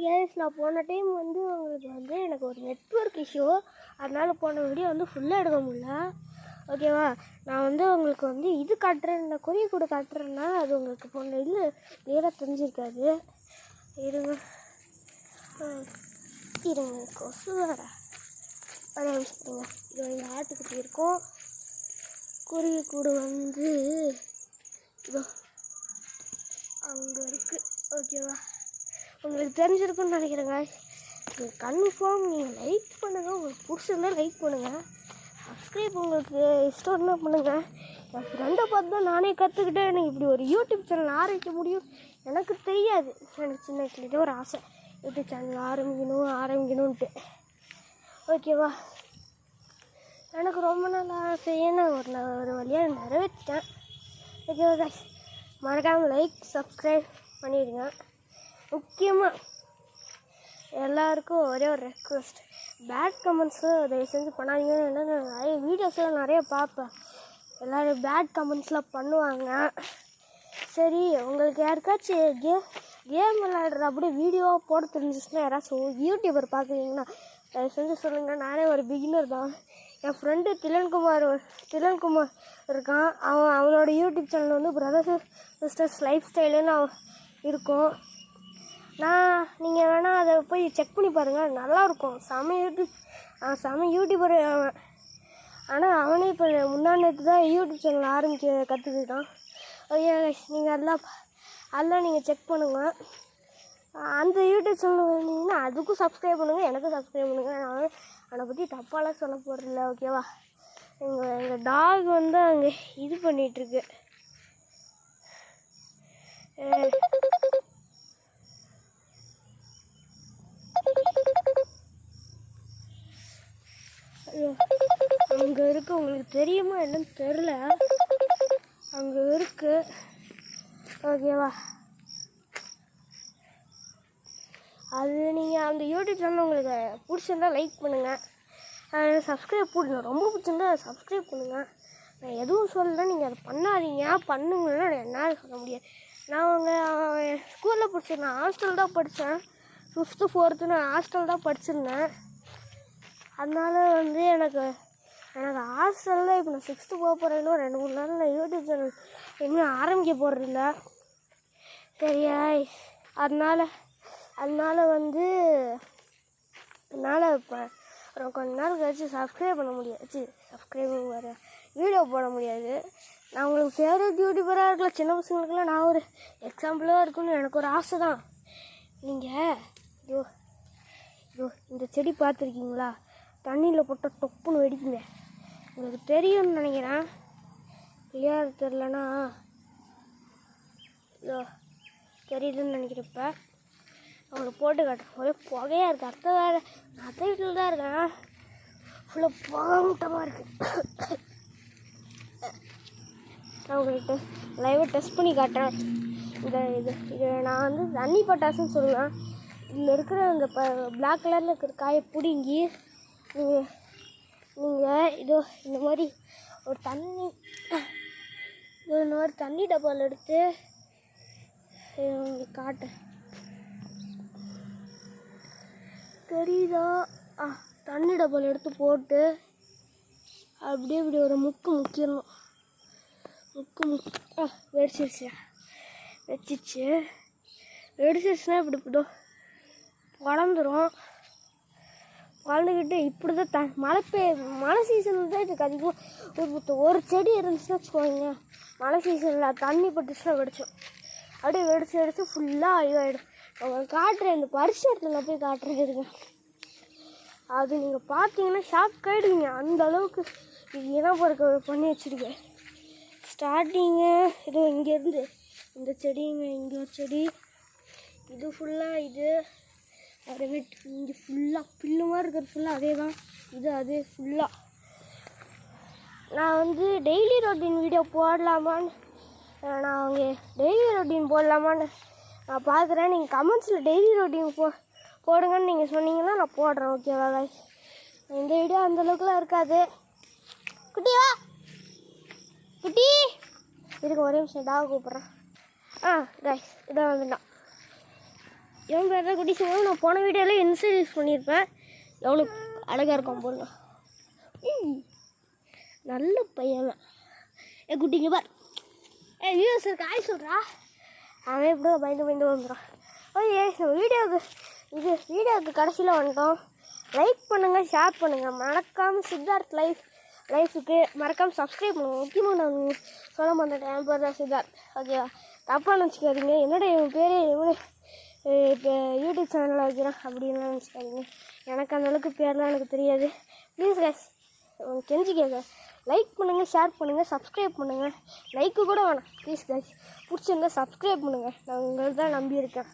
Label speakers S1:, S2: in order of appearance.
S1: Case நான் போன time வந்து உங்களுக்கு வந்து எனக்கு ஒரு நெட்வொர்க் இஷ்யூ, அதனால் போன வீடியோ வந்து ஃபுல்லாக எடுக்க முடியல. ஓகேவா? நான் வந்து உங்களுக்கு வந்து இது காட்டுறேன், இந்த கொரிய கூட காட்டுறேன்னா அது உங்களுக்கு போன இல்லை நேராக தெரிஞ்சிருக்காது. இருங்க இருங்க கொசு வர அதை வச்சுருங்க. இது வந்து ஆட்டுக்குட்டி இருக்கும். கொரிய கூட வந்து இதோ அங்கே இருக்குது. ஓகேவா? உங்களுக்கு தெரிஞ்சிருக்குன்னு நினைக்கிறேங்க. கன்ஃபார்ம் நீங்கள் லைக் பண்ணுங்கள். உங்களுக்கு பிடிச்சிருந்தா லைக் பண்ணுங்கள். சப்ஸ்கிரைப் உங்களுக்கு இஷ்டம்னா பண்ணுங்கள். என் ஃப்ரெண்டை பார்த்து தான் நானே கற்றுக்கிட்டேன். எனக்கு இப்படி ஒரு யூடியூப் சேனல் ஆரம்பிக்க முடியும் எனக்கு தெரியாது. எனக்கு சின்ன வயசுலேயே ஒரு ஆசை, யூடியூப் சேனல் ஆரம்பிக்கணுன்ட்டு. ஓகேவா? எனக்கு ரொம்ப நாள் ஆசையே நான் ஒரு வழியாக நிறைவேற்றேன். ஓகேவா? மறக்காமல் லைக் சப்ஸ்கிரைப் பண்ணிடுங்க. முக்கியமாக எல்லாருக்கும் ஒரே ஒரு ரெக்வெஸ்ட், பேட் கமெண்ட்ஸு தயவு செஞ்சு பண்ணாதீங்க. ஏன்னா நான் நிறைய வீடியோஸ்லாம் நிறைய பார்ப்பேன், எல்லோரும் பேட் கமெண்ட்ஸ்லாம் பண்ணுவாங்க. சரி, உங்களுக்கு யாருக்காச்சும் கேம் விளையாடுற அப்படியே வீடியோவாக போட தெரிஞ்சிச்சுன்னா யாராச்சும் யூடியூபர் பார்க்குறீங்கன்னா தயவு செஞ்சு சொல்லுங்கள். நானே ஒரு பிகினர் தான். என் ஃப்ரெண்டு திலன்குமார் இருக்கான். அவனோட யூடியூப் சேனல் வந்து பிரதர்ஸ் சிஸ்டர்ஸ் லைஃப் ஸ்டைலுன்னு இருக்கும். நீங்கள் வேணால் அதை போய் செக் பண்ணி பாருங்கள், நல்லாயிருக்கும். செம யூடியூபர் அவன். ஆனால் அவனே இப்போ முன்னாடி தான் யூடியூப் சேனல் ஆரம்பிக்க கற்றுக்கிட்டான். ஓகே, நீங்கள் அதெல்லாம் நீங்கள் செக் பண்ணுங்கள். அந்த யூடியூப் சேனல் வந்தீங்கன்னா அதுக்கும் சப்ஸ்கிரைப் பண்ணுங்கள், எனக்கும் சப்ஸ்கிரைப் பண்ணுங்கள். நான் அவனை பற்றி தப்பாலாம் சொல்ல போகிறதில்ல. ஓகேவா? எங்கள் டாக் வந்து அங்கே இது பண்ணிகிட்ருக்கு. அங்கே இருக்குது, உங்களுக்கு தெரியுமா என்னன்னு தெரில, அங்கே இருக்குது. ஓகேவா? அது நீங்கள் அந்த யூடியூப் சேனல் உங்களுக்கு பிடிச்சிருந்தா லைக் பண்ணுங்கள், சப்ஸ்கிரைப் போடுங்க. ரொம்ப பிடிச்சிருந்தா சப்ஸ்கிரைப் பண்ணுங்கள். நான் எதுவும் சொல்லலை, நீங்கள் அதை பண்ணாதீங்க. பண்ணுங்கன்னா என்னால் சொல்ல முடியாது. நான் ஸ்கூலில் படிச்சிருந்தேன், ஹாஸ்டல் தான் படித்தேன். 5th 4th நான் ஹாஸ்டல் தான் படிச்சிருந்தேன். அதனால் வந்து எனக்கு ஹாஸ்டலில் இப்போ நான் 6th போக போகிறேன். இன்னும் 2-3 நாளில் யூடியூப் சேனல் இன்னும் ஆரம்பிக்க போகிறதில்ல. சரியா? அதனால் வந்து என்னால் இப்போ கொஞ்ச நாள் கழிச்சு சப்ஸ்கிரைப் பண்ண முடியாது, சப்ஸ்கிரைபிங் வர வீடியோ போட முடியாது. நான் உங்களுக்கு ஃபேவரட் யூடியூபராக இருக்கலாம். சின்ன பசங்களுக்குலாம் நான் ஒரு எக்ஸாம்பிளாக இருக்குன்னு எனக்கு ஒரு ஆசை தான். நீங்கள் இந்த செடி பார்த்துருக்கீங்களா? தண்ணியில் போட்டால் தொப்புன்னு வெடிக்குங்க. உங்களுக்கு தெரியும்னு நினைக்கிறேன். கிளியர் தெரிலனா தெரியுதுன்னு நினைக்கிறப்ப அவங்களுக்கு போட்டு காட்டுறேன். ஒரே புகையாக இருக்குது. அத்தை வீட்டில் தான் இருக்கேன். ஃபுல்லாக புகை இருக்குது. நான் உங்களுக்கு லைவாக டெஸ்ட் பண்ணி காட்டுறேன். இது நான் வந்து தண்ணி பட்டாசுன்னு சொல்லுவேன். இதில் இருக்கிற அந்த பிளாக் கலரில் இருக்கிற காயை பிடுங்கி நீங்கள் இந்த மாதிரி ஒரு தண்ணி டப்பாவில் எடுத்து உங்களுக்கு காட்டேன். தெரியுதா? தண்ணி டப்பாவில் எடுத்து போட்டு அப்படியே இப்படி ஒரு முக்கிடணும். வெடிச்சிருச்சுன்னா இப்படி வளர்ந்துடும். வளர்ந்துக்கிட்டு இப்படி தான் மழை சீசனில் தான் இதுக்கு அதிகமாக ஒரு செடி இருந்துச்சுன்னா வச்சுக்கோங்க, மழை சீசனில் தண்ணி பட்டுச்சுன்னா வெடிச்சோம். அப்படியே வெடிச்சு ஃபுல்லாக இதாகிடும். உங்களுக்கு காட்டுறேன், இந்த பரிசு இடத்துல போய் காட்டுறேன். இருங்க, அது நீங்கள் பார்த்தீங்கன்னா ஷாக் ஆகிடுவீங்க. அந்த அளவுக்கு இது இனப்பெருக்க பண்ணி வச்சுருக்கேன். ஸ்டார்டிங்கு இது இங்கேருந்து இந்த செடிங்க, இங்கே ஒரு செடி, இது ஃபுல்லாக இது அப்புறமேட்டு இங்கே ஃபுல்லாக பில்லு மாதிரி இருக்கிறது ஃபுல்லாக அதே தான். அது ஃபுல்லாக நான் வந்து டெய்லி ரொட்டீன் வீடியோ போடலாமான்னு நான் பார்க்குறேன். நீங்கள் கமெண்ட்ஸில் டெய்லி ரொட்டீன் போடுங்கன்னு நீங்கள் சொன்னீங்கன்னா நான் போடுறேன். ஓகேவா? இந்த வீடியோ அந்தளவுக்குலாம் இருக்காது. குட்டிவா குட்டி இருக்க, ஒரே நிமிஷம் டாக் கூப்பிட்றேன். கைஸ் இதான் வந்துட்டான். என் பேர் தான் குட்டி சிங்கம். நான் போன வீடியோவில் இன்ட்ரடியூஸ் பண்ணியிருப்பேன். எவ்வளோ அழகாக இருக்கும் போல. நல்ல பையன். குட்டிங்க பார். வியூஸ் இருக்கு ஆய் சொல்கிறா. அவன் எப்படியோ பயந்து வந்துடும். ஓகே வீடியோவுக்கு கடைசியில் வந்துட்டோம். லைக் பண்ணுங்கள், ஷேர் பண்ணுங்கள். மறக்காமல் சித்தார்த் லைஃபுக்கு மறக்காமல் சப்ஸ்கிரைப் பண்ணுங்கள். முக்கியமாக நான் சொல்ல மாட்டேன். என் பேர் தான் சித்தார்த். ஓகேவா? தப்பாக நினச்சிக்காதீங்க. என்னோட என் பேர் இப்போ யூடியூப் சேனலில் வைக்கிறேன் அப்படின்னு நினச்சிக்காதீங்க. எனக்கு அந்தளவுக்கு பேர்லாம் எனக்கு தெரியாது. ப்ளீஸ் கைஸ், கெஞ்சி கேட்க லைக் பண்ணுங்கள், ஷேர் பண்ணுங்கள், சப்ஸ்கிரைப் பண்ணுங்கள். லைக்கு கூட வேணாம் ப்ளீஸ் கைஸ். பிடிச்சிருந்தா சப்ஸ்கிரைப் பண்ணுங்கள். நான் உங்களை தான் நம்பியிருக்கேன்.